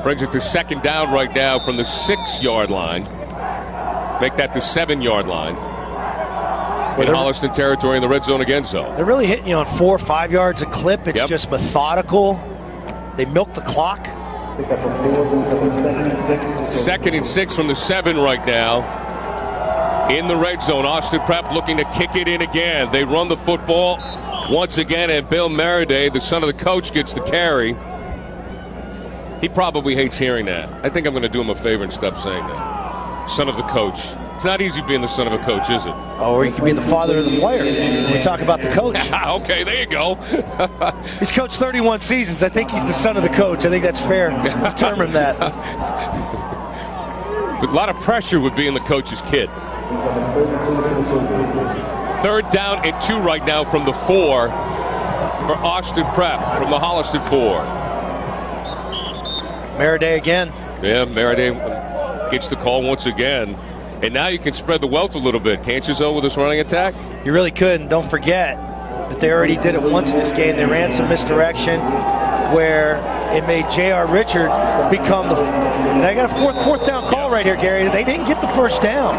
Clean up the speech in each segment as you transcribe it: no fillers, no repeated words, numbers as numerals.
Brings it to second down right now from the 6-yard line. Make that the 7-yard line. In Holliston territory in the red zone again, so. They're really hitting you on 4 or 5 yards a clip. It's just methodical. They milk the clock. Second and 6 from the 7 right now. In the red zone, Austin Prep looking to kick it in again. They run the football once again, and Bill Maraday, the son of the coach, gets the carry. He probably hates hearing that. I think I'm going to do him a favor and stop saying that. Son of the coach. It's not easy being the son of a coach, is it? Oh, or you can be the father of the player. We talk about the coach. Okay, there you go. He's coached 31 seasons. I think he's the son of the coach. I think that's fair. Determine that. With a lot of pressure with being the coach's kid. Third down and 2 right now from the 4 for Austin Prep from the Holliston 4. Maraday again. Yeah, Maraday gets the call once again. And now you can spread the wealth a little bit, can't you, Zoe, with this running attack? You really could, and don't forget that they already did it once in this game. They ran some misdirection where it made J.R. Richard become the... They got a fourth down call right here, Gary. They didn't get the first down.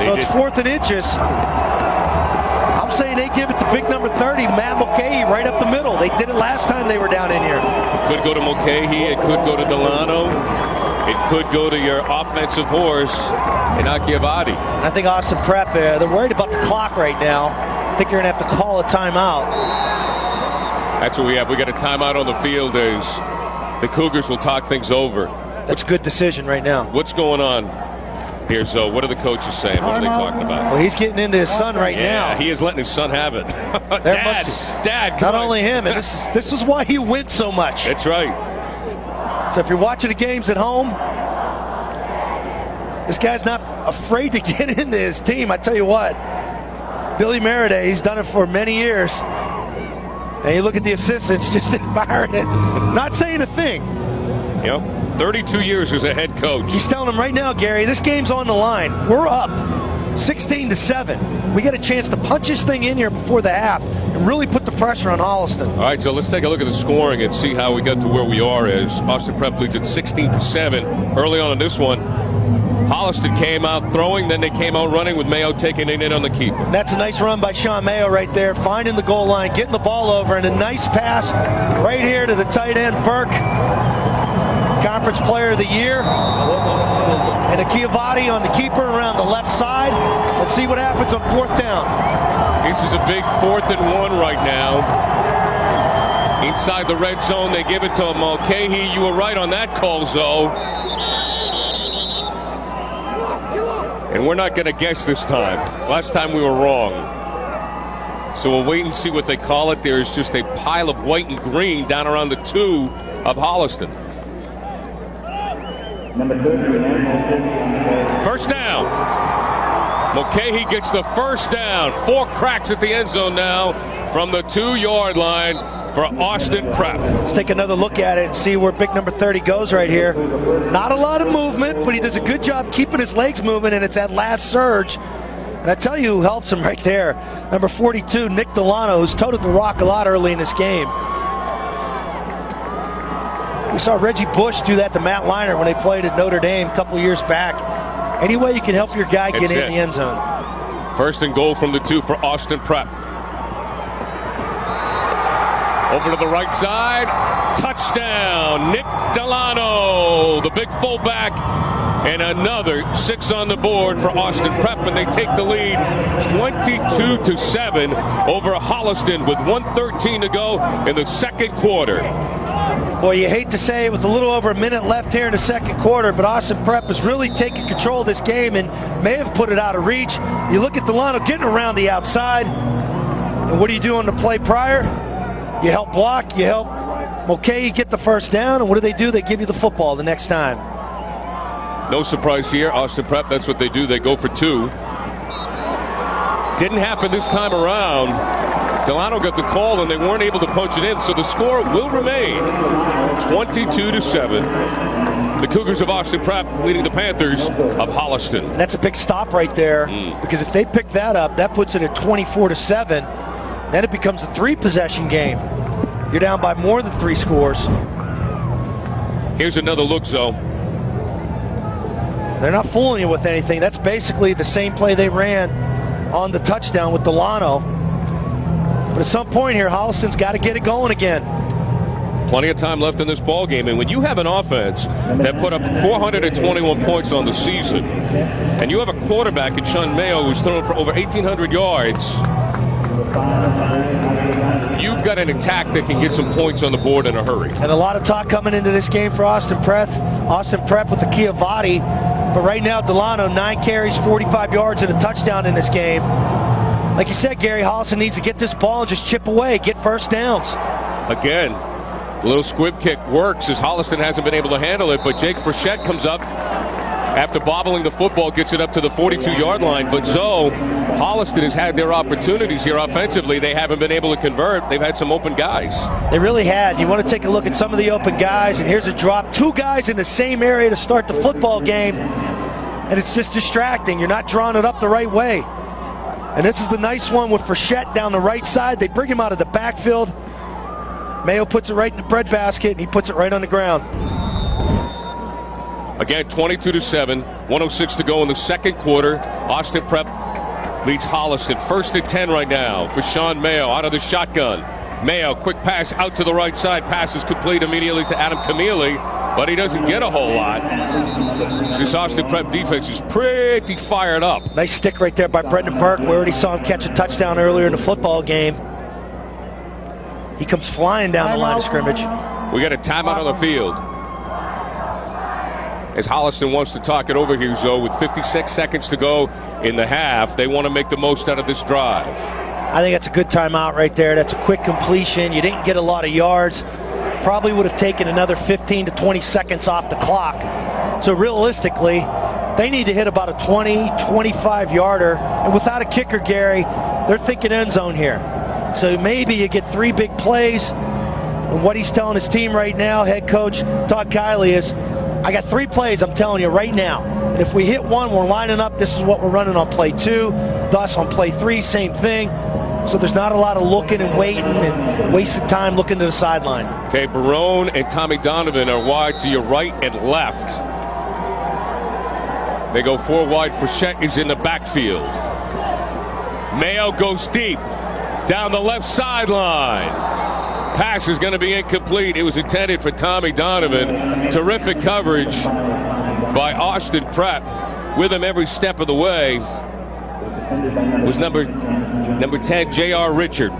So it's 4th and inches. I'm saying they give it to big number 30, Matt Mulcahy, right up the middle. They did it last time they were down in here. It could go to Mulcahy. It could go to Delano. It could go to your offensive horse, Inakiavadi. I think Austin Prep, they're worried about the clock right now. I think you're going to have to call a timeout. That's what we have. We got a timeout on the field as the Cougars will talk things over. That's a good decision right now. What's going on here, Zoe? What are the coaches saying? What are they talking about? Well, he's getting into his son right now. Yeah, he is letting his son have it. Dad, not only him, and this is why he wins so much. That's right. So if you're watching the games at home, this guy's not afraid to get into his team. I tell you what, Billy Maraday, he's done it for many years. And you look at the assistants just admiring it, not saying a thing. Yep, 32 years as a head coach. He's telling them right now, Gary, this game's on the line. We're up 16-7. We got a chance to punch this thing in here before the half and really put the pressure on Holliston. All right, so let's take a look at the scoring and see how we got to where we are as Austin Prep leads at 16-7 early on in this one. Holliston came out throwing, then they came out running with Mayo taking it in on the keeper. That's a nice run by Sean Mayo right there, finding the goal line, getting the ball over, and a nice pass right here to the tight end, Burke. Conference Player of the Year. And Akiavadi on the keeper around the left side. Let's see what happens on 4th down. This is a big 4th and 1 right now. Inside the red zone, they give it to Mulcahy. You were right on that call, Zoe. And we're not going to guess this time. Last time we were wrong. So we'll wait and see what they call it. There's just a pile of white and green down around the 2 of Holliston. First down. Mulcahy gets the first down. 4 cracks at the end zone now from the 2-yard line for Austin Prep. Let's take another look at it and see where big number 30 goes right here. Not a lot of movement, but he does a good job keeping his legs moving, and it's that last surge. And I tell you who helps him right there. Number 42, Nick Delano, who's toted the rock a lot early in this game. We saw Reggie Bush do that to Matt Leinart when they played at Notre Dame a couple years back. Any way you can help your guy get in the end zone. First and goal from the 2 for Austin Prep. Over to the right side. Touchdown, Nick Delano, the big fullback. And another 6 on the board for Austin Prep, and they take the lead 22-7 over Holliston with 1:13 to go in the second quarter. Boy, you hate to say it with a little over a minute left here in the second quarter, but Austin Prep is really taking control of this game and may have put it out of reach. You look at Delano getting around the outside, and what do you do on the play prior? You help block, you help Mulcahy get the first down, and what do? They give you the football the next time. No surprise here, Austin Prep, that's what they do. They go for 2. Didn't happen this time around. Delano got the call and they weren't able to punch it in, so the score will remain 22-7. The Cougars of Austin Prep leading the Panthers of Holliston. And that's a big stop right there, because if they pick that up, that puts it at 24-7. Then it becomes a 3-possession game. You're down by more than 3 scores. Here's another look, Zoe. They're not fooling you with anything. That's basically the same play they ran on the touchdown with Delano. But at some point here, Holliston's got to get it going again. Plenty of time left in this ball game, and when you have an offense that put up 421 points on the season, and you have a quarterback in Sean Mayo who's thrown for over 1,800 yards, you've got an attack that can get some points on the board in a hurry. And a lot of talk coming into this game for Austin Prep. Austin Prep with the Chiavati, but right now Delano 9 carries, 45 yards, and a touchdown in this game. Like you said, Gary, Holliston needs to get this ball and just chip away, get first downs. Again, the little squib kick works as Holliston hasn't been able to handle it, but Jake Frechette comes up after bobbling the football, gets it up to the 42-yard line. But Zoe, Holliston has had their opportunities here offensively. They haven't been able to convert. They've had some open guys. They really had. You want to take a look at some of the open guys, and here's a drop. 2 guys in the same area to start the football game, and it's just distracting. You're not drawing it up the right way. And this is the nice one with Frechette down the right side. They bring him out of the backfield. Mayo puts it right in the bread basket, and he puts it right on the ground. Again, 22-7, 1:06 to go in the second quarter. Austin Prep leads Holliston. 1st and 10 right now for Sean Mayo out of the shotgun. Mayo, quick pass out to the right side. Pass is complete immediately to Adam Camille, but he doesn't get a whole lot. This Austin Prep defense is pretty fired up. Nice stick right there by Brendan Burke. We already saw him catch a touchdown earlier in the football game. He comes flying down the line of scrimmage. We got a timeout on the field. As Holliston wants to talk it over here, Zoe, with 56 seconds to go in the half. They want to make the most out of this drive. I think that's a good timeout right there. That's a quick completion. You didn't get a lot of yards. Probably would have taken another 15 to 20 seconds off the clock. So realistically, they need to hit about a 20, 25-yarder. And without a kicker, Gary, they're thinking end zone here. So maybe you get 3 big plays. And what he's telling his team right now, head coach Todd Kiley, is, I got 3 plays, I'm telling you right now. And if we hit one, we're lining up. This is what we're running on play 2. Thus, on play 3, same thing. So there's not a lot of looking and waiting and wasted time looking to the sideline. Okay, Barone and Tommy Donovan are wide to your right and left. They go 4 wide. Frechette is in the backfield. Mayo goes deep down the left sideline. Pass is going to be incomplete. It was intended for Tommy Donovan. Terrific coverage by Austin Prep. With him every step of the way was number 10, J.R. Richard.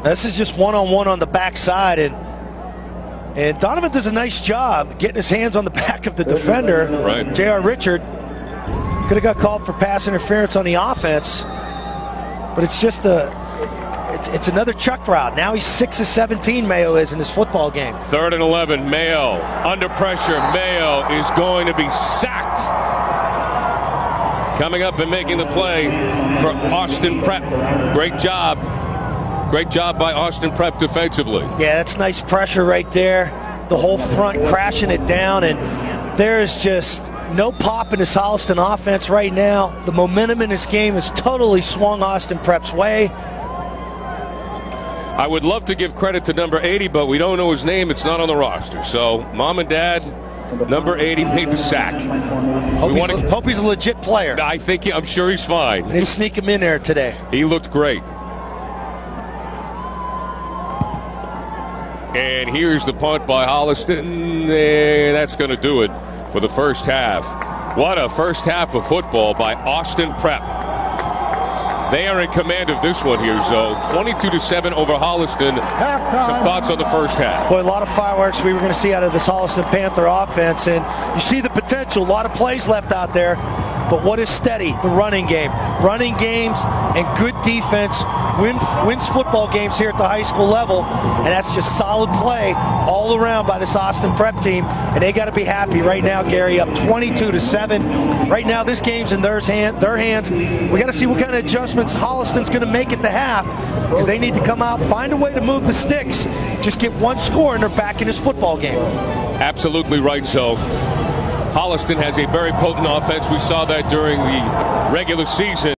This is just one-on-one on the backside, and Donovan does a nice job getting his hands on the back of the defender. Right. J.R. Richard could have got called for pass interference on the offense, but it's just it's another chuck route. Now he's 6 of 17, Mayo is, in this football game. 3rd and 11, Mayo under pressure. Mayo is going to be sacked. Coming up and making the play for Austin Prep. Great job. Great job by Austin Prep defensively. Yeah, that's nice pressure right there. The whole front crashing it down, and there is just no pop in this Holliston offense right now. The momentum in this game has totally swung Austin Prep's way. I would love to give credit to number 80, but we don't know his name. It's not on the roster. So, Mom and Dad, number 80 made the sack. Hope he's a legit player. I think I'm sure he's fine. They sneak him in there today. He looked great. And here's the punt by Holliston. And that's going to do it for the first half. What a first half of football by Austin Prep. They are in command of this one here, so 22-7 over Holliston. Some thoughts on the first half. Boy, a lot of fireworks we were going to see out of this Holliston Panther offense, and you see the potential. A lot of plays left out there, but what is steady? The running game. Running games and good defense wins football games here at the high school level, and that's just solid play all around by this Austin Prep team, and they got to be happy right now, Gary, up 22-7. Right now, this game's in their hands. We got to see what kind of adjustments Holliston's going to make at the half, because they need to come out, find a way to move the sticks, just get one score, and they're back in this football game. Absolutely right, so Holliston has a very potent offense. We saw that during the regular season.